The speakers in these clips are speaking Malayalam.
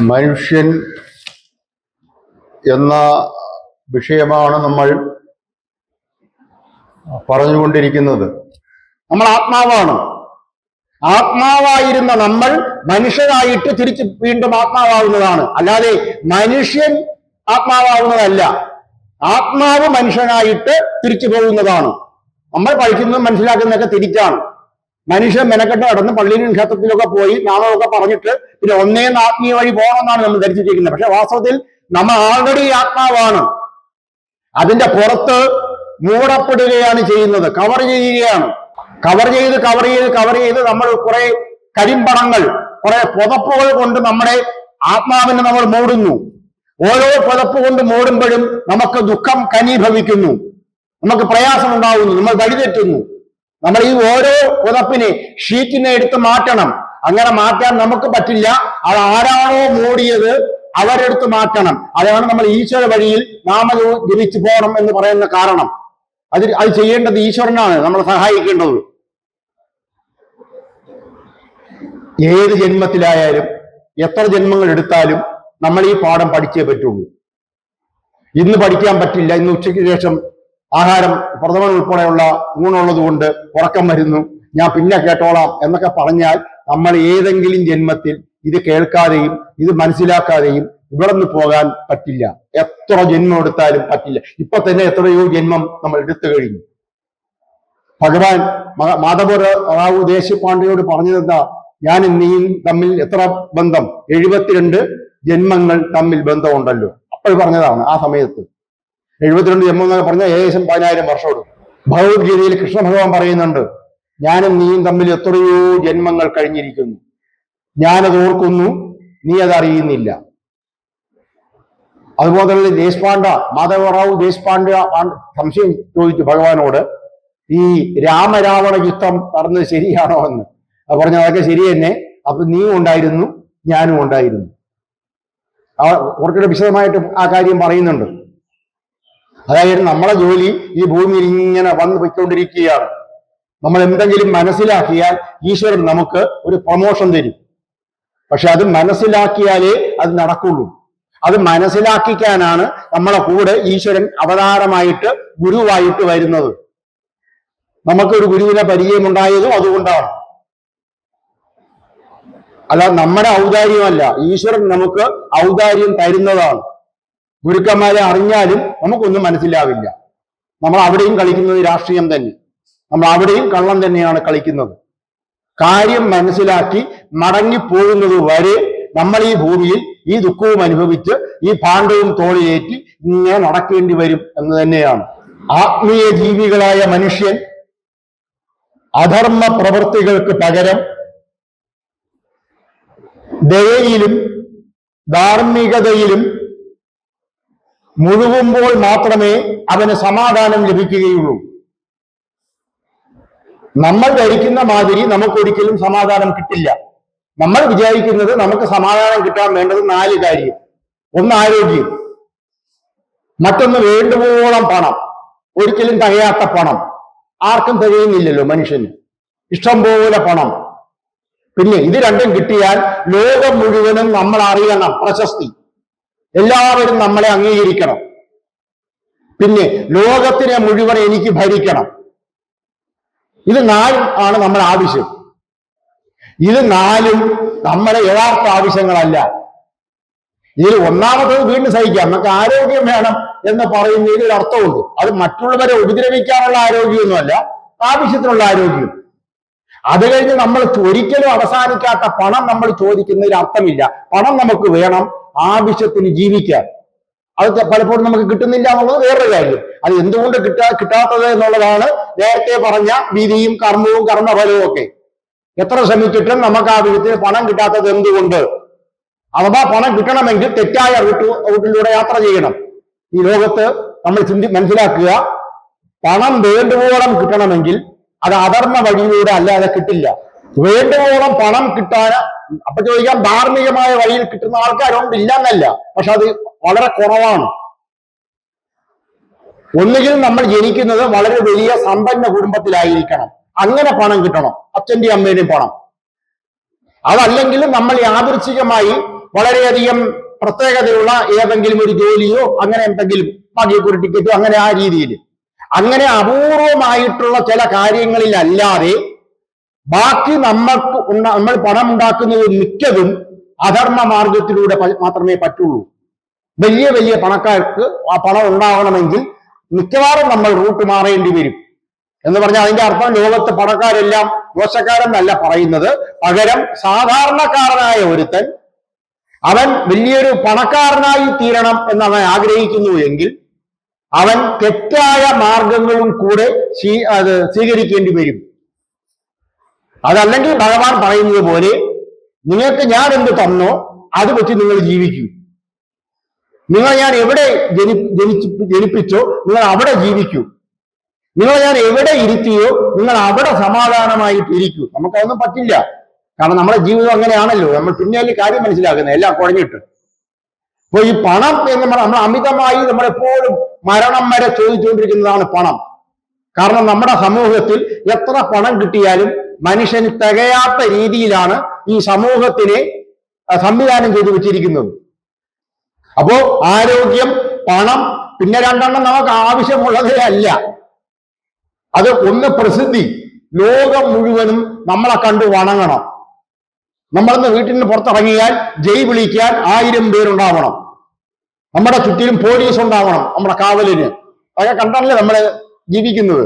മനുഷ്യൻ എന്ന വിഷയമാണ് നമ്മൾ പറഞ്ഞുകൊണ്ടിരിക്കുന്നത്. നമ്മൾ ആത്മാവാണ്. ആത്മാവായിരുന്ന നമ്മൾ മനുഷ്യരായിട്ട് തിരിച്ച് വീണ്ടും ആത്മാവാകുന്നതാണ്. അല്ലാതെ മനുഷ്യൻ ആത്മാവാകുന്നതല്ല. ആത്മാവ് മനുഷ്യനായിട്ട് തിരിച്ചു പോകുന്നതാണ്. നമ്മൾ പഠിക്കുന്നതും മനസ്സിലാക്കുന്നതൊക്കെ തിരിച്ചാണ്. മനുഷ്യൻ മെനക്കെട്ട് നടന്ന് പള്ളിയിലും ക്ഷേത്രത്തിലൊക്കെ പോയി നാമമൊക്കെ പറഞ്ഞിട്ട് പിന്നെ ഒന്നേന്ന് ആത്മീയ വഴി പോകണമെന്നാണ് നമ്മൾ ധരിച്ചിരിക്കുന്നത്. പക്ഷെ വാസ്തവത്തിൽ നമ്മൾ ആൾറെഡി ആത്മാവാണ്. അതിന്റെ പുറത്ത് മൂടപ്പെടുകയാണ് ചെയ്യുന്നത്, കവർ ചെയ്യുകയാണ്. കവർ ചെയ്ത് നമ്മൾ കുറെ കരിമ്പണങ്ങൾ, കുറെ പുതപ്പുകൾ കൊണ്ട് നമ്മുടെ ആത്മാവിനെ നമ്മൾ മൂടുന്നു. ഓരോ പുതപ്പ് കൊണ്ട് മൂടുമ്പോഴും നമുക്ക് ദുഃഖം കനീഭവിക്കുന്നു, നമുക്ക് പ്രയാസം ഉണ്ടാകുന്നു, നമ്മൾ വഴിതെറ്റുന്നു. നമ്മൾ ഈ ഓരോ പുതപ്പിനെ, ഷീറ്റിനെ എടുത്ത് മാറ്റണം. അങ്ങനെ മാറ്റാൻ നമുക്ക് പറ്റില്ല. അത് ആരാണോ മൂടിയത് അവരെടുത്ത് മാറ്റണം. അതാണ് നമ്മൾ ഈശ്വര വഴിയിൽ നാമം ജപിച്ചു പോകണം എന്ന് പറയുന്ന കാരണം. അത് ചെയ്യേണ്ടത് ഈശ്വരനാണ് നമ്മളെ സഹായിക്കേണ്ടത്. ഏത് ജന്മത്തിലായാലും എത്ര ജന്മങ്ങൾ എടുത്താലും നമ്മൾ ഈ പാഠം പഠിച്ചേ പറ്റുള്ളൂ. ഇന്ന് പഠിക്കാൻ പറ്റില്ല, ഇന്ന് ഉച്ചയ്ക്ക് ശേഷം ആഹാരം പ്രഥമൻ ഉൾപ്പെടെയുള്ള ഊണുള്ളത് കൊണ്ട് ഉറക്കം വരുന്നു, ഞാൻ പിന്നെ കേട്ടോളാം എന്നൊക്കെ പറഞ്ഞാൽ നമ്മൾ ഏതെങ്കിലും ജന്മത്തിൽ ഇത് കേൾക്കാതെയും ഇത് മനസ്സിലാക്കാതെയും ഇവിടെ നിന്ന് പോകാൻ പറ്റില്ല. എത്ര ജന്മം എടുത്താലും പറ്റില്ല. ഇപ്പൊ തന്നെ എത്രയോ ജന്മം നമ്മൾ എടുത്തു കഴിഞ്ഞു. ഭഗവാൻ മാധവറാവു ദേശപാണ്ഡെയോട് പറഞ്ഞതെന്താ? ഞാനും നീയും തമ്മിൽ എത്ര ബന്ധം? 72 ജന്മങ്ങൾ തമ്മിൽ ബന്ധമുണ്ടല്ലോ. അപ്പോൾ പറഞ്ഞതാണ് ആ സമയത്ത്. 72 ജന്മം എന്നൊക്കെ പറഞ്ഞാൽ ഏകദേശം 10,000 വർഷം എടുക്കും. ഭഗവത്ഗീതയിൽ കൃഷ്ണ ഭഗവാൻ പറയുന്നുണ്ട്, ഞാനും നീയും തമ്മിൽ എത്രയോ ജന്മങ്ങൾ കഴിഞ്ഞിരിക്കുന്നു, ഞാനത് ഓർക്കുന്നു, നീ അതറിയുന്നില്ല. അതുപോലെ തന്നെ ദേശ്പാണ്ഡെ, മാധവറാവു ദേശ്പാണ്ഡെ സംശയം ചോദിച്ചു ഭഗവാനോട്, ഈ രാമരാവണ യുദ്ധം നടന്നത് ശരിയാണോ എന്ന്. അത് പറഞ്ഞ അതൊക്കെ ശരി തന്നെ. അപ്പൊ നീയും ഉണ്ടായിരുന്നു, ഞാനും ഉണ്ടായിരുന്നു. കുറച്ചുകൂടെ വിശദമായിട്ട് ആ കാര്യം പറയുന്നുണ്ട്. അതായത് നമ്മളെ ജോലി ഈ ഭൂമിയിൽ ഇങ്ങനെ വന്നു പോയിക്കൊണ്ടിരിക്കുകയാണ്. നമ്മൾ എന്തെങ്കിലും മനസ്സിലാക്കിയാൽ ഈശ്വരൻ നമുക്ക് ഒരു പ്രമോഷൻ തരും. പക്ഷെ അത് മനസ്സിലാക്കിയാലേ അത് നടക്കുള്ളൂ. അത് മനസ്സിലാക്കിക്കാനാണ് നമ്മളെ കൂടെ ഈശ്വരൻ അവതാരമായിട്ട് ഗുരുവായിട്ട് വരുന്നത്. നമുക്കൊരു ഗുരുവിനെ പരിചയമുണ്ടായതും അതുകൊണ്ടാണ്. അല്ല, നമ്മുടെ ഔദാര്യമല്ല, ഈശ്വരൻ നമുക്ക് ഔദാര്യം തരുന്നതാണ്. ഗുരുക്കന്മാരെ അറിഞ്ഞാലും നമുക്കൊന്നും മനസ്സിലാവില്ല. നമ്മൾ അവിടെയും കളിക്കുന്നത് രാഷ്ട്രീയം തന്നെ. നമ്മൾ അവിടെയും കള്ളം തന്നെയാണ് കളിക്കുന്നത്. കാര്യം മനസ്സിലാക്കി മടങ്ങിപ്പോകുന്നത് വരെ നമ്മൾ ഈ ഭൂമിയിൽ ഈ ദുഃഖവും അനുഭവിച്ച് ഈ ഭാണ്ഡവും തോളിലേറ്റി ഇങ്ങനെ നടക്കേണ്ടി വരും എന്ന് തന്നെയാണ്. ആത്മീയ ജീവികളായ മനുഷ്യൻ അധർമ്മ പ്രവൃത്തികൾക്ക് പകരം ദയയിലും ധാർമ്മികതയിലും മുഴുകുമ്പോൾ മാത്രമേ അവന് സമാധാനം ലഭിക്കുകയുള്ളൂ. നമ്മൾ ധരിക്കുന്ന മാതിരി നമുക്കൊരിക്കലും സമാധാനം കിട്ടില്ല. നമ്മൾ വിചാരിക്കുന്നത് നമുക്ക് സമാധാനം കിട്ടാൻ വേണ്ടത് 4 കാര്യം. ഒന്ന് ആരോഗ്യം, മറ്റൊന്ന് വേണ്ടുവോളം പണം, ഒരിക്കലും തികയാത്ത പണം. ആർക്കും തികയുന്നില്ലല്ലോ മനുഷ്യന്, ഇഷ്ടം പോലെ പണം. പിന്നെ ഇത് രണ്ടും കിട്ടിയാൽ ലോകം മുഴുവനും നമ്മൾ അറിയണം, പ്രശസ്തി, എല്ലാവരും നമ്മളെ അംഗീകരിക്കണം. പിന്നെ ലോകത്തിനെ മുഴുവൻ എനിക്ക് ഭരിക്കണം. ഇത് 4 ആണ് നമ്മുടെ ആവശ്യം. ഇത് 4 നമ്മുടെ യഥാർത്ഥ ആവശ്യങ്ങളല്ല. ഇതിൽ ഒന്നാമത്തത് വീണ്ടും സഹിക്കാം. നമുക്ക് ആരോഗ്യം വേണം എന്ന് പറയുന്നതിൽ ഒരു അർത്ഥമുണ്ട്. അത് മറ്റുള്ളവരെ ഉപദ്രവിക്കാനുള്ള ആരോഗ്യമൊന്നുമല്ല, ആവശ്യത്തിനുള്ള ആരോഗ്യം. അത് കഴിഞ്ഞ് നമ്മൾ ഒരിക്കലും അവസാനിക്കാത്ത പണം നമ്മൾ ചോദിക്കുന്നതിൽ അർത്ഥമില്ല. പണം നമുക്ക് വേണം ആവശ്യത്തിന് ജീവിക്കാൻ. അത് പലപ്പോഴും നമുക്ക് കിട്ടുന്നില്ല എന്നുള്ളത് വേറൊരു കാര്യം. അത് എന്തുകൊണ്ട് കിട്ടാത്തത് എന്നുള്ളതാണ് നേരത്തെ പറഞ്ഞ വിധിയും കർമ്മവും കർമ്മഫലവും ഒക്കെ. എത്ര ശ്രമിച്ചിട്ടും നമുക്ക് ആ വിധത്തിന് പണം കിട്ടാത്തത് എന്തുകൊണ്ട്? അഥവാ പണം കിട്ടണമെങ്കിൽ തെറ്റായ റൂട്ടിലൂടെ യാത്ര ചെയ്യണം. ഈ ലോകത്ത് നമ്മൾ മനസ്സിലാക്കുക, പണം വേണ്ടുവോളം കിട്ടണമെങ്കിൽ അത് അധർമ്മ വഴിയിലൂടെ അല്ലാതെ കിട്ടില്ല. വേണ്ടുവോളം പണം കിട്ടാൻ, അപ്പൊ ചോദിക്കാം, ധാർമ്മികമായ വഴിയിൽ കിട്ടുന്ന ആൾക്കാരുണ്ട്, ഇല്ല എന്നല്ല, പക്ഷെ അത് വളരെ കുറവാണ്. ഒന്നുകിൽ നമ്മൾ ജനിക്കുന്നത് വളരെ വലിയ സമ്പന്ന കുടുംബത്തിലായിരിക്കണം, അങ്ങനെ പണം കിട്ടണം, അച്ഛന്റെയും അമ്മയുടെയും പണം. അതല്ലെങ്കിൽ നമ്മൾ യാദൃച്ഛികമായി വളരെയധികം പ്രത്യേകതയുള്ള ഏതെങ്കിലും ഒരു ജോലിയോ അങ്ങനെ എന്തെങ്കിലും ഭാഗ്യക്കുറി ടിക്കറ്റോ അങ്ങനെ ആ രീതിയിൽ അങ്ങനെ അപൂർവമായിട്ടുള്ള ചില കാര്യങ്ങളിലല്ലാതെ ബാക്കി നമ്മൾ പണം ഉണ്ടാക്കുന്നത് മിക്കതും അധർമ്മ മാർഗത്തിലൂടെ മാത്രമേ പറ്റുള്ളൂ. വലിയ വലിയ പണക്കാർക്ക് ആ പണം ഉണ്ടാവണമെങ്കിൽ മിക്കവാറും നമ്മൾ റൂട്ട് മാറേണ്ടി വരും എന്ന് പറഞ്ഞാൽ അതിന്റെ അർത്ഥം ലോകത്ത് പണക്കാരെല്ലാം മോശക്കാരെന്നല്ല പറയുന്നത്. പകരം സാധാരണക്കാരനായ ഒരുത്തൻ അവൻ വലിയൊരു പണക്കാരനായി തീരണം എന്ന് അവൻ ആഗ്രഹിക്കുന്നു എങ്കിൽ അവൻ തെറ്റായ മാർഗങ്ങളും കൂടെ സ്വീകരിക്കേണ്ടി വരും. അതല്ലെങ്കിൽ ഭഗവാൻ പറയുന്നത് പോലെ നിങ്ങൾക്ക് ഞാൻ എന്ത് തന്നോ അത് വെച്ച് നിങ്ങൾ ജീവിക്കൂ. നിങ്ങൾ ഞാൻ എവിടെ ജനിപ്പിച്ചോ നിങ്ങൾ അവിടെ ജീവിക്കൂ. നിങ്ങൾ ഞാൻ എവിടെ ഇരുത്തിയോ നിങ്ങൾ അവിടെ സമാധാനമായിട്ട് ഇരിക്കൂ. നമുക്കതൊന്നും പറ്റില്ല. കാരണം നമ്മുടെ ജീവിതം അങ്ങനെയാണല്ലോ. നമ്മൾ പിന്നീട് കാര്യം മനസ്സിലാക്കുന്നത് എല്ലാം കുഴഞ്ഞിട്ട്. അപ്പൊ ഈ പണം എന്ന് നമ്മൾ അമിതമായി നമ്മളെപ്പോഴും മരണം വരെ ചോദിച്ചുകൊണ്ടിരിക്കുന്നതാണ് പണം. കാരണം നമ്മുടെ സമൂഹത്തിൽ എത്ര പണം കിട്ടിയാലും മനുഷ്യന് തികയാത്ത രീതിയിലാണ് ഈ സമൂഹത്തിനെ സംവിധാനം ചെയ്തു വെച്ചിരിക്കുന്നത്. അപ്പോ ആരോഗ്യം, പണം, പിന്നെ രണ്ടെണ്ണം നമുക്ക് ആവശ്യമുള്ളതേ അല്ല. അത് ഒന്ന് പ്രസിദ്ധി. ലോകം മുഴുവനും നമ്മളെ കണ്ട് വണങ്ങണം. നമ്മളിന്ന് വീട്ടിൽ നിന്ന് പുറത്തിറങ്ങിയാൽ ജയ് വിളിക്കാൻ 1000 പേരുണ്ടാവണം. നമ്മുടെ ചുറ്റിലും പോലീസ് ഉണ്ടാവണം, നമ്മുടെ കാവലിന്. അതൊക്കെ കണ്ടല്ലേ നമ്മളെ ജീവിക്കുന്നത്.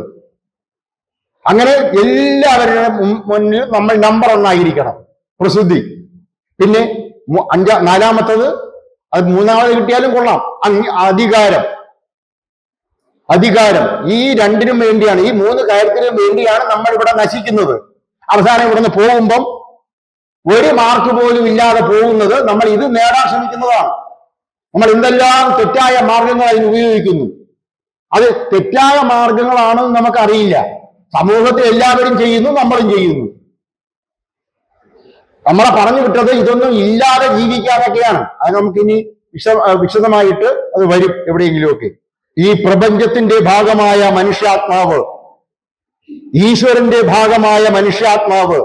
അങ്ങനെ എല്ലാവരുടെ മുന്നിൽ നമ്മൾ നമ്പർ 1 ആയിരിക്കണം, പ്രസിദ്ധി. പിന്നെ നാലാമത്തത്, അത് മൂന്നാമത് കിട്ടിയാലും കൊള്ളാം, അധികാരം. അധികാരം ഈ രണ്ടിനും വേണ്ടിയാണ്, ഈ 3 കാര്യത്തിനും വേണ്ടിയാണ് നമ്മൾ ഇവിടെ നശിക്കുന്നത്. അവസാനം ഇവിടുന്ന് പോകുമ്പം 1 മാർക്ക് പോലും ഇല്ലാതെ പോകുന്നത് നമ്മൾ ഇത് നേടാൻ ശ്രമിക്കുന്നതാണ്. നമ്മൾ എന്തെല്ലാം തെറ്റായ മാർഗങ്ങൾ അതിന് ഉപയോഗിക്കുന്നു. അത് തെറ്റായ മാർഗങ്ങളാണെന്ന് നമുക്കറിയില്ല. സമൂഹത്തിൽ എല്ലാവരും ചെയ്യുന്നു, നമ്മളും ചെയ്യുന്നു. നമ്മളെ പറഞ്ഞു വിട്ടത് ഇതൊന്നും ഇല്ലാതെ ജീവിക്കാനൊക്കെയാണ്. അത് നമുക്കിനി വിശദമായിട്ട് അത് വരും എവിടെയെങ്കിലുമൊക്കെ. ഈ പ്രപഞ്ചത്തിന്റെ ഭാഗമായ മനുഷ്യാത്മാവ്, ഈശ്വരന്റെ ഭാഗമായ മനുഷ്യാത്മാവ്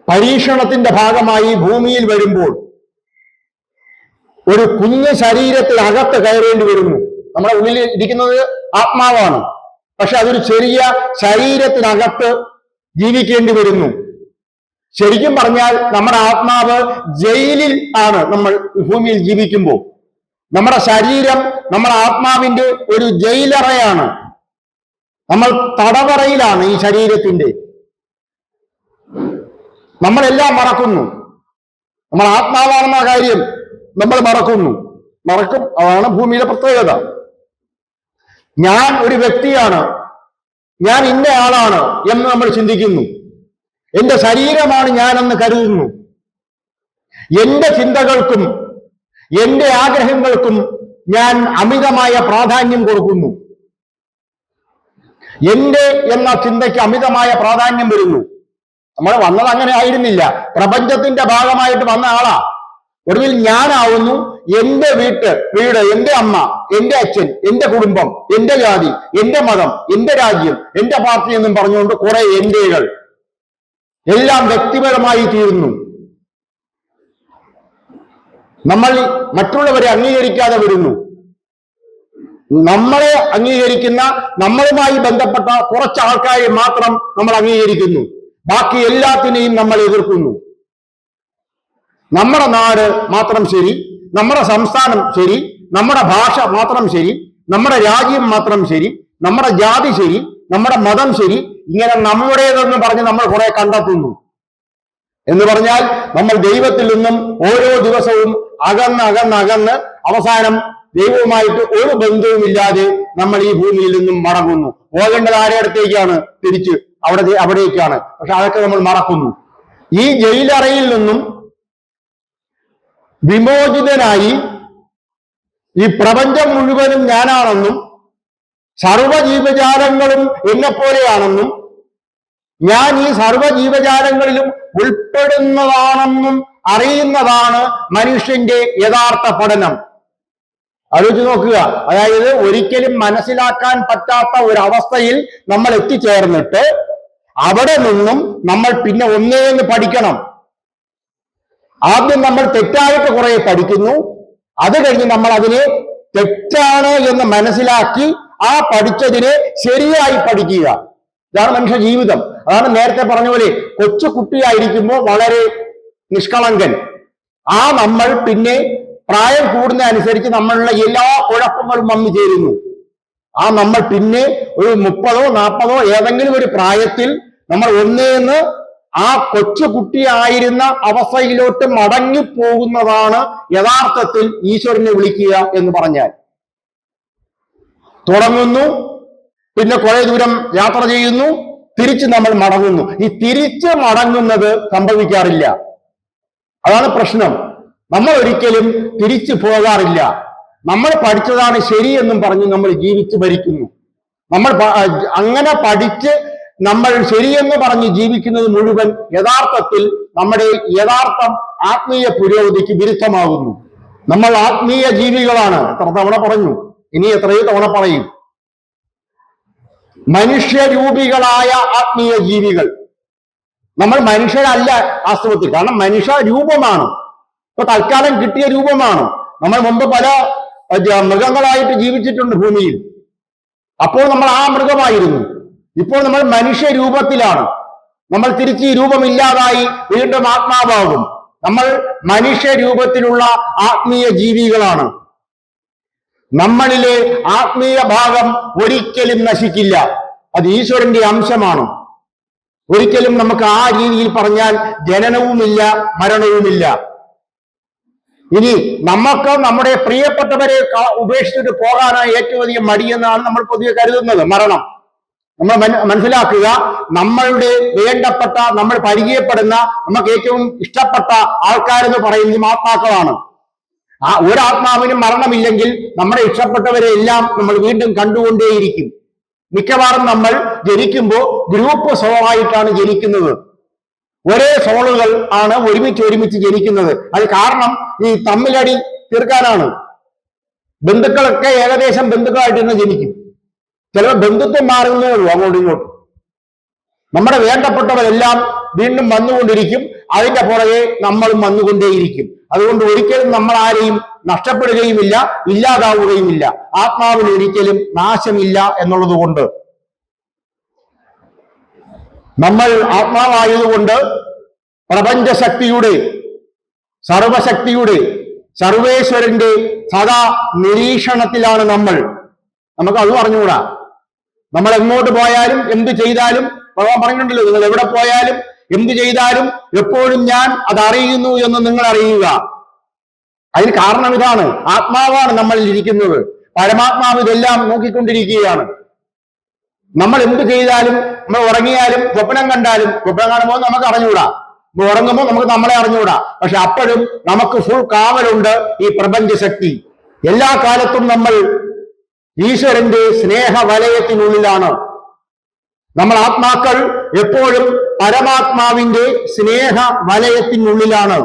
പരീക്ഷണത്തിന്റെ ഭാഗമായി ഭൂമിയിൽ വരുമ്പോൾ ഒരു കുഞ്ഞു ശരീരത്തിനകത്ത് കയറേണ്ടി വരുന്നു. നമ്മുടെ ഉള്ളിൽ ഇരിക്കുന്നത് ആത്മാവാണ്, പക്ഷെ അതൊരു ചെറിയ ശരീരത്തിനകത്ത് ജീവിക്കേണ്ടി വരുന്നു. ശരിക്കും പറഞ്ഞാൽ നമ്മുടെ ആത്മാവ് ജയിലിൽ ആണ്. നമ്മൾ ഭൂമിയിൽ ജീവിക്കുമ്പോൾ നമ്മുടെ ശരീരം നമ്മുടെ ആത്മാവിന്റെ ഒരു ജയിലറയാണ്. നമ്മൾ തടവറയിലാണ് ഈ ശരീരത്തിന്റെ. നമ്മളെല്ലാം മറക്കുന്നു. നമ്മൾ ആത്മാവാണെന്ന കാര്യം നമ്മൾ മറക്കും. അതാണ് ഭൂമിയിലെ പ്രത്യേകത. ഞാൻ ഒരു വ്യക്തിയാണ്, ഞാൻ ഇന്ന ആളാണ് എന്ന് നമ്മൾ ചിന്തിക്കുന്നു. എന്റെ ശരീരമാണ് ഞാനെന്ന് കരുതുന്നു. എന്റെ ചിന്തകൾക്കും എന്റെ ആഗ്രഹങ്ങൾക്കും ഞാൻ അമിതമായ പ്രാധാന്യം കൊടുക്കുന്നു. എന്റെ എന്ന ചിന്തയ്ക്ക് അമിതമായ പ്രാധാന്യം വരുന്നു. നമ്മൾ വന്നത് അങ്ങനെ ആയിരുന്നില്ല. പ്രപഞ്ചത്തിന്റെ ഭാഗമായിട്ട് വന്ന ആളാ. ഒടുവിൽ ഞാനാവുന്നു. എന്റെ വീട്, എന്റെ അമ്മ, എന്റെ അച്ഛൻ, എന്റെ കുടുംബം, എന്റെ ജാതി, എന്റെ മതം, എന്റെ രാജ്യം, എന്റെ പാർട്ടി എന്നും പറഞ്ഞുകൊണ്ട് കുറെ എന്റെകൾ എല്ലാം വ്യക്തിപരമായി തീരുന്നു. നമ്മൾ മറ്റുള്ളവരെ അംഗീകരിക്കാതെ വരുന്നു. നമ്മളെ അംഗീകരിക്കുന്ന, നമ്മളുമായി ബന്ധപ്പെട്ട കുറച്ച് ആൾക്കാരെ മാത്രം നമ്മൾ അംഗീകരിക്കുന്നു. ബാക്കി എല്ലാത്തിനെയും നമ്മൾ എതിർക്കുന്നു. നമ്മുടെ നാട് മാത്രം ശരി, നമ്മുടെ സംസ്ഥാനം ശരി, നമ്മുടെ ഭാഷ മാത്രം ശരി, നമ്മുടെ രാജ്യം മാത്രം ശരി, നമ്മുടെ ജാതി ശരി, നമ്മുടെ മതം ശരി, ഇങ്ങനെ നമ്മുടേതെന്ന് പറഞ്ഞ് നമ്മൾ കുറെ കണ്ടെത്തുന്നു. എന്ന് പറഞ്ഞാൽ നമ്മൾ ദൈവത്തിൽ നിന്നും ഓരോ ദിവസവും അകന്ന് അവസാനം ദൈവവുമായിട്ട് ഒരു ബന്ധവുമില്ലാതെ നമ്മൾ ഈ ഭൂമിയിൽ നിന്നും മടങ്ങുന്നു. പോകേണ്ടത് ആരുടെ അടുത്തേക്കാണ്? തിരിച്ച് അവിടേക്കാണ്. പക്ഷെ അതൊക്കെ നമ്മൾ മറക്കുന്നു. ഈ ജയിലറയിൽ നിന്നും വിമോചിതനായി ഈ പ്രപഞ്ചം മുഴുവനും ഞാനാണെന്നും സർവ്വജീവജാലങ്ങളും എന്നെപ്പോലെയാണെന്നും ഞാൻ ഈ സർവ്വജീവജാലങ്ങളിലും ഉൾപ്പെടുന്നതാണെന്നും അറിയുന്നതാണ് മനുഷ്യന്റെ യഥാർത്ഥ പഠനം. ആലോചിച്ച് നോക്കുക. അതായത് ഒരിക്കലും മനസ്സിലാക്കാൻ പറ്റാത്ത ഒരവസ്ഥയിൽ നമ്മൾ എത്തിച്ചേർന്നിട്ട് അവിടെ നിന്നും നമ്മൾ പിന്നെ ഒന്നേന്ന് പഠിക്കണം. ആദ്യം നമ്മൾ തെറ്റായിട്ട് കുറെ പഠിക്കുന്നു, അത് കഴിഞ്ഞ് നമ്മൾ അതിനെ തെറ്റാണ് എന്ന് മനസ്സിലാക്കി ആ പഠിച്ചതിനെ ശരിയായി പഠിക്കുക. ഇതാണ് മനുഷ്യ ജീവിതം. അതാണ് നേരത്തെ പറഞ്ഞ പോലെ കൊച്ചു കുട്ടിയായിരിക്കുമ്പോൾ വളരെ നിഷ്കളങ്കൻ. നമ്മൾ പിന്നെ പ്രായം കൂടുന്ന അനുസരിച്ച് നമ്മളുടെ എല്ലാ കുഴപ്പങ്ങളും വന്നു ചേരുന്നു. നമ്മൾ പിന്നെ ഒരു 30ഓ 40ഓ ഏതെങ്കിലും ഒരു പ്രായത്തിൽ നമ്മൾ ഒന്നേന്ന് ആ കൊച്ചു കുട്ടിയായിരുന്ന അവസ്ഥയിലോട്ട് മടങ്ങിപ്പോകുന്നതാണ് യഥാർത്ഥത്തിൽ ഈശ്വരനെ വിളിക്കുക എന്ന് പറഞ്ഞാൽ. തുടങ്ങുന്നു, പിന്നെ കുറെ ദൂരം യാത്ര ചെയ്യുന്നു, തിരിച്ച് നമ്മൾ മടങ്ങുന്നു. ഈ തിരിച്ച് മടങ്ങുന്നത് സംഭവിക്കാറില്ല. അതാണ് പ്രശ്നം. നമ്മൾ ഒരിക്കലും തിരിച്ചു പോകാറില്ല. നമ്മൾ പഠിച്ചതാണ് ശരിയെന്നും പറഞ്ഞ് നമ്മൾ ജീവിച്ച് ഭരിക്കുന്നു. നമ്മൾ അങ്ങനെ പഠിച്ച് നമ്മൾ ശരിയെന്ന് പറഞ്ഞ് ജീവിക്കുന്നത് മുഴുവൻ യഥാർത്ഥത്തിൽ നമ്മുടെ യഥാർത്ഥം ആത്മീയ പുരോഗതിക്ക് വിരുദ്ധമാകുന്നു. നമ്മൾ ആത്മീയ ജീവികളാണ്. എത്ര തവണ പറഞ്ഞു, ഇനി എത്രയോ തവണ പറയും. മനുഷ്യരൂപികളായ ആത്മീയ ജീവികൾ. നമ്മൾ മനുഷ്യരല്ല വാസ്തവത്തിൽ. കാരണം മനുഷ്യ രൂപമാണ്, ഇപ്പൊ തൽക്കാലം കിട്ടിയ രൂപമാണ്. നമ്മൾ മുമ്പ് പല മൃഗങ്ങളായിട്ട് ജീവിച്ചിട്ടുണ്ട് ഭൂമിയിൽ. അപ്പോൾ നമ്മൾ ആ മൃഗമായിരുന്നു. ഇപ്പോൾ നമ്മൾ മനുഷ്യ രൂപത്തിലാണ്. നമ്മൾ തിരിച്ച് ഈ രൂപമില്ലാതായി വീണ്ടും ആത്മാവാകും. നമ്മൾ മനുഷ്യ രൂപത്തിലുള്ള ആത്മീയ ജീവികളാണ്. നമ്മളിലെ ആത്മീയ ഭാഗം ഒരിക്കലും നശിക്കില്ല. അത് ഈശ്വരന്റെ അംശമാണ്. ഒരിക്കലും നമുക്ക് ആ രീതിയിൽ പറഞ്ഞാൽ ജനനവുമില്ല, മരണവുമില്ല. ഇനി നമുക്ക് നമ്മുടെ പ്രിയപ്പെട്ടവരെ ഉപേക്ഷിച്ചിട്ട് പോകാനായി ഏറ്റവും അധികം മടിയെന്നാണ് നമ്മൾ പൊതുവെ കരുതുന്നത് മരണം. നമ്മൾ മനസ്സിലാക്കുക, നമ്മളുടെ വേണ്ടപ്പെട്ട, നമ്മൾ പരിചയപ്പെടുന്ന, നമുക്ക് ഏറ്റവും ഇഷ്ടപ്പെട്ട ആൾക്കാരെന്ന് പറയുന്നതും ആത്മാക്കളാണ്. ഒരാത്മാവിനും മരണമില്ലെങ്കിൽ നമ്മുടെ ഇഷ്ടപ്പെട്ടവരെ എല്ലാം നമ്മൾ വീണ്ടും കണ്ടുകൊണ്ടേയിരിക്കും. മിക്കവാറും നമ്മൾ ജനിക്കുമ്പോൾ ഗ്രൂപ്പ് സോളായിട്ടാണ് ജനിക്കുന്നത്. ഒരേ സോളുകൾ ആണ് ഒരുമിച്ച് ജനിക്കുന്നത്. അത് കാരണം ഈ തമ്മിലടി തീർക്കാനാണ്. ബന്ധുക്കളൊക്കെ ഏകദേശം ബന്ധുക്കളായിട്ട് തന്നെ ജനിക്കും. ചിലപ്പോൾ ബന്ധുത്വം മാറുന്നേ ഉള്ളൂ അങ്ങോട്ടും ഇങ്ങോട്ടും. നമ്മുടെ വേണ്ടപ്പെട്ടവരെല്ലാം വീണ്ടും വന്നുകൊണ്ടിരിക്കും, അതിന്റെ പുറകെ നമ്മളും വന്നുകൊണ്ടേയിരിക്കും. അതുകൊണ്ട് ഒരിക്കലും നമ്മൾ ആരെയും നഷ്ടപ്പെടുകയുമില്ല, ഇല്ലാതാവുകയുമില്ല. ആത്മാവിന് ഒരിക്കലും നാശമില്ല എന്നുള്ളത് കൊണ്ട് നമ്മൾ ആത്മാവായതുകൊണ്ട് പ്രപഞ്ചശക്തിയുടെ, സർവശക്തിയുടെ, സർവേശ്വരന്റെ സദാ നിരീക്ഷണത്തിലാണ് നമ്മൾ. നമുക്ക് അത് പറഞ്ഞുകൂടാ. നമ്മൾ എങ്ങോട്ട് പോയാലും എന്ത് ചെയ്താലും ഭഗവാൻ പറഞ്ഞിട്ടുണ്ടല്ലോ, നിങ്ങൾ എവിടെ പോയാലും എന്ത് ചെയ്താലും എപ്പോഴും ഞാൻ അത് അറിയുന്നു എന്ന് നിങ്ങൾ അറിയുക. അതിന് കാരണം ഇതാണ്, ആത്മാവാണ് നമ്മളിൽ ഇരിക്കുന്നത്. പരമാത്മാവ് ഇതെല്ലാം നോക്കിക്കൊണ്ടിരിക്കുകയാണ്. നമ്മൾ എന്ത് ചെയ്താലും, നമ്മൾ ഉറങ്ങിയാലും സ്വപ്നം കണ്ടാലും, സ്വപ്നം കാണുമ്പോൾ നമുക്ക് അറിഞ്ഞുകൂടാ, നമ്മൾ ഉറങ്ങുമ്പോൾ നമുക്ക് നമ്മളെ അറിഞ്ഞുകൂടാ. പക്ഷെ അപ്പോഴും നമുക്ക് ഫുൾ കാവലുണ്ട് ഈ പ്രപഞ്ചശക്തി. എല്ലാ കാലത്തും നമ്മൾ ഈശ്വരന്റെ സ്നേഹ വലയത്തിനുള്ളിലാണ്. നമ്മൾ ആത്മാക്കൾ എപ്പോഴും പരമാത്മാവിന്റെ സ്നേഹ വലയത്തിനുള്ളിലാണ്.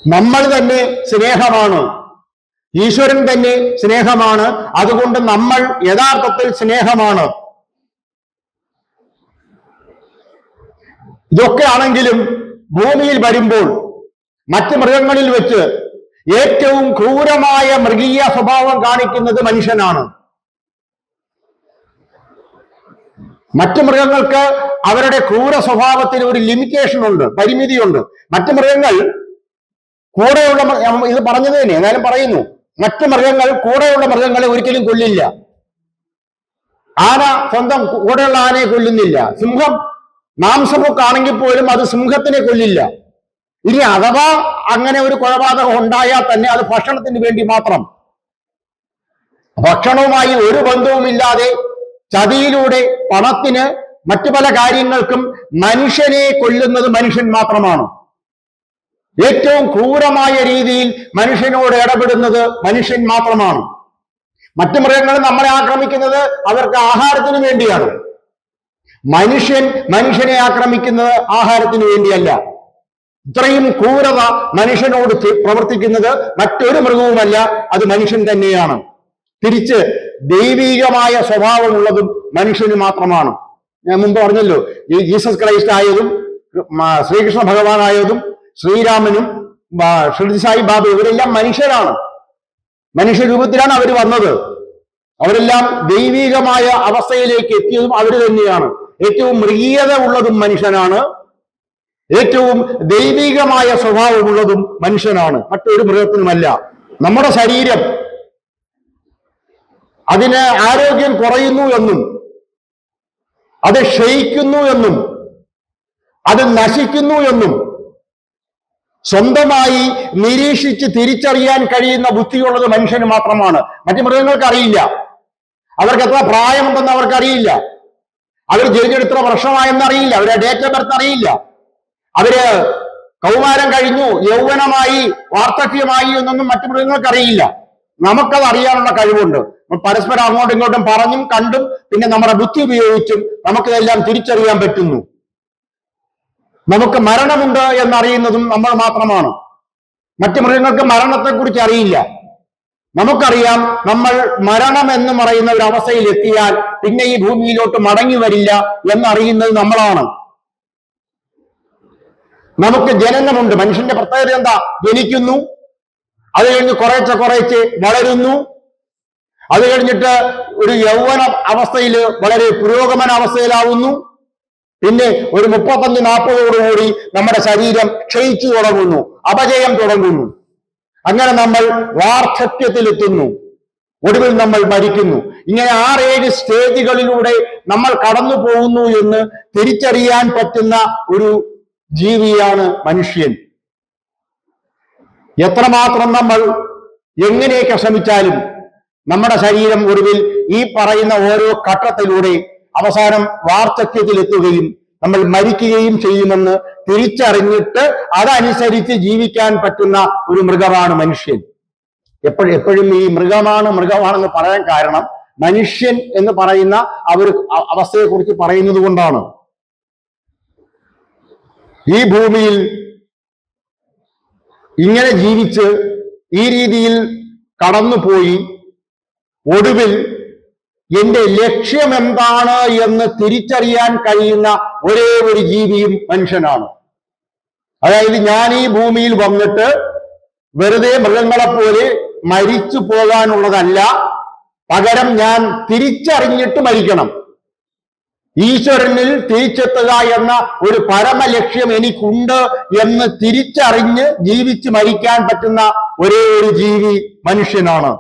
നമ്മൾ തന്നെ സ്നേഹമാണ്, ഈശ്വരൻ തന്നെ സ്നേഹമാണ്. അതുകൊണ്ട് നമ്മൾ യഥാർത്ഥത്തിൽ സ്നേഹമാണ്. ഇതൊക്കെ ആണെങ്കിലും ഭൂമിയിൽ വരുമ്പോൾ മറ്റ് മൃഗങ്ങളിൽ വെച്ച് ഏറ്റവും ക്രൂരമായ മൃഗീയ സ്വഭാവം കാണിക്കുന്നത് മനുഷ്യനാണ്. മറ്റു മൃഗങ്ങൾക്ക് അവരുടെ ക്രൂര സ്വഭാവത്തിന് ഒരു ലിമിറ്റേഷൻ ഉണ്ട്, പരിമിതിയുണ്ട്. മറ്റു മൃഗങ്ങൾ കൂടെയുള്ള, ഇത് പറഞ്ഞത് തന്നെ എന്നാലും പറയുന്നു, മറ്റു മൃഗങ്ങൾ കൂടെയുള്ള മൃഗങ്ങളെ ഒരിക്കലും കൊല്ലില്ല. ആന സ്വന്തം കൂടെയുള്ള ആനയെ കൊല്ലുന്നില്ല. സിംഹം മാംസഭുക്കാണെങ്കിൽ പോലും അത് സിംഹത്തിനെ കൊല്ലില്ല. ഇനി അഥവാ അങ്ങനെ ഒരു കൊലപാതകം ഉണ്ടായാൽ തന്നെ അത് ഭക്ഷണത്തിന് വേണ്ടി മാത്രം. ഭക്ഷണവുമായി ഒരു ബന്ധവുമില്ലാതെ ചതിയിലൂടെ പണത്തിന് മറ്റു പല കാര്യങ്ങൾക്കും മനുഷ്യനെ കൊല്ലുന്നത് മനുഷ്യൻ മാത്രമാണ്. ഏറ്റവും ക്രൂരമായ രീതിയിൽ മനുഷ്യനോട് ഇടപെടുന്നത് മനുഷ്യൻ മാത്രമാണ്. മറ്റു മൃഗങ്ങൾ നമ്മളെ ആക്രമിക്കുന്നത് അവർക്ക് ആഹാരത്തിന് വേണ്ടിയാണ്. മനുഷ്യനെ ആക്രമിക്കുന്നത് ആഹാരത്തിന് വേണ്ടിയല്ല. ഇത്രയും ക്രൂരത മനുഷ്യനോട് പ്രവർത്തിക്കുന്നത് മറ്റൊരു മൃഗവുമല്ല, അത് മനുഷ്യൻ തന്നെയാണ്. തിരിച്ച് ദൈവികമായ സ്വഭാവമുള്ളതും മനുഷ്യന് മാത്രമാണ്. ഞാൻ മുമ്പ് പറഞ്ഞല്ലോ, ഈ ജീസസ് ക്രൈസ്റ്റ് ആയതും ശ്രീകൃഷ്ണ ഭഗവാനായതും ശ്രീരാമനും ഷിർഡി സായി ബാബ ഇവരെല്ലാം മനുഷ്യരാണ്. മനുഷ്യരൂപത്തിലാണ് അവർ വന്നത്. അവരെല്ലാം ദൈവികമായ അവസ്ഥയിലേക്ക് എത്തിയതും അവർ തന്നെയാണ്. ഏറ്റവും മൃഗീയത ഉള്ളതും മനുഷ്യനാണ്, ഏറ്റവും ദൈവികമായ സ്വഭാവമുള്ളതും മനുഷ്യനാണ്, മറ്റൊരു മൃഗത്തിനുമല്ല. നമ്മുടെ ശരീരം അതിന് ആരോഗ്യം കുറയുന്നു എന്നും അത് ക്ഷയിക്കുന്നു എന്നും അത് നശിക്കുന്നു എന്നും സ്വന്തമായി നിരീക്ഷിച്ച് തിരിച്ചറിയാൻ കഴിയുന്ന ബുദ്ധിയുള്ളത് മനുഷ്യന് മാത്രമാണ്. മറ്റു മൃഗങ്ങൾക്ക് അറിയില്ല. അവർക്ക് എത്ര പ്രായമുണ്ടെന്ന് അവർക്കറിയില്ല. അവർ ജനിച്ചെടുത്ത വർഷമായെന്ന് അറിയില്ല. അവരുടെ ഡേറ്റ് ഓഫ് ബർത്ത് അറിയില്ല. അവര് കൗമാരം കഴിഞ്ഞു, യൗവനമായി, വാർദ്ധക്യമായി എന്നൊന്നും മറ്റു മൃഗങ്ങൾക്ക് അറിയില്ല. നമുക്കത് അറിയാനുള്ള കഴിവുണ്ട്. പരസ്പരം അങ്ങോട്ടും ഇങ്ങോട്ടും പറഞ്ഞും കണ്ടും പിന്നെ നമ്മുടെ ബുദ്ധി ഉപയോഗിച്ചും നമുക്കിതെല്ലാം തിരിച്ചറിയാൻ പറ്റുന്നു. നമുക്ക് മരണമുണ്ട് എന്നറിയുന്നതും നമ്മൾ മാത്രമാണ്. മറ്റു മൃഗങ്ങൾക്ക് മരണത്തെക്കുറിച്ച് അറിയില്ല. നമുക്കറിയാം, നമ്മൾ മരണം എന്ന് പറയുന്ന ഒരു അവസ്ഥയിൽ എത്തിയാൽ പിന്നെ ഈ ഭൂമിയിലോട്ട് മടങ്ങി വരില്ല എന്നറിയുന്നത് നമ്മളാണ്. നമുക്ക് ജനനമുണ്ട്. മനുഷ്യന്റെ പ്രത്യേകത എന്താ? ജനിക്കുന്നു, അത് കഴിഞ്ഞ് കുറേശ്ശെ വളരുന്നു, അത് കഴിഞ്ഞിട്ട് ഒരു യൗവന അവസ്ഥയിൽ വളരെ പുരോഗമന അവസ്ഥയിലാവുന്നു, പിന്നെ ഒരു 35-40 നമ്മുടെ ശരീരം ക്ഷയിച്ചു തുടങ്ങുന്നു, അപജയം തുടങ്ങുന്നു. അങ്ങനെ നമ്മൾ വാർദ്ധക്യത്തിലെത്തുന്നു, ഒടുവിൽ നമ്മൾ മരിക്കുന്നു. ഇങ്ങനെ 6-7 സ്റ്റേജുകളിലൂടെ നമ്മൾ കടന്നു പോകുന്നു എന്ന് തിരിച്ചറിയാൻ പറ്റുന്ന ഒരു ജീവിയാണ് മനുഷ്യൻ. എത്രമാത്രം നമ്മൾ എങ്ങനെയൊക്കെ ശ്രമിച്ചാലും നമ്മുടെ ശരീരം ഒടുവിൽ ഈ പറയുന്ന ഓരോ ഘട്ടത്തിലൂടെ അവസാനം വാർദ്ധക്യത്തിലെത്തുകയും നമ്മൾ മരിക്കുകയും ചെയ്യുമെന്ന് തിരിച്ചറിഞ്ഞിട്ട് അതനുസരിച്ച് ജീവിക്കാൻ പറ്റുന്ന ഒരു മൃഗമാണ് മനുഷ്യൻ. എപ്പോഴും ഈ മൃഗമാണെന്ന് പറയാൻ കാരണം മനുഷ്യൻ എന്ന് പറയുന്ന ആ ഒരു അവസ്ഥയെക്കുറിച്ച് പറയുന്നത് കൊണ്ടാണ്. ഈ ഭൂമിയിൽ ഇങ്ങനെ ജീവിച്ച് ഈ രീതിയിൽ കടന്നുപോയി ഒടുവിൽ എന്റെ ലക്ഷ്യം എന്താണ് എന്ന് തിരിച്ചറിയാൻ കഴിയുന്ന ഒരേ ഒരു ജീവിയും മനുഷ്യനാണ്. അതായത് ഞാൻ ഈ ഭൂമിയിൽ വന്നിട്ട് വെറുതെ മൃഗങ്ങളെപ്പോലെ മരിച്ചു പോകാനുള്ളതല്ല, പകരം ഞാൻ തിരിച്ചറിഞ്ഞിട്ട് മരിക്കണം. ഈശ്വരനിൽ തിരിച്ചെത്തുക എന്ന ഒരു പരമലക്ഷ്യം എനിക്കുണ്ട് എന്ന് തിരിച്ചറിഞ്ഞ് ജീവിച്ച് മരിക്കാൻ പറ്റുന്ന ഒരേ ഒരു ജീവി മനുഷ്യനാണ്.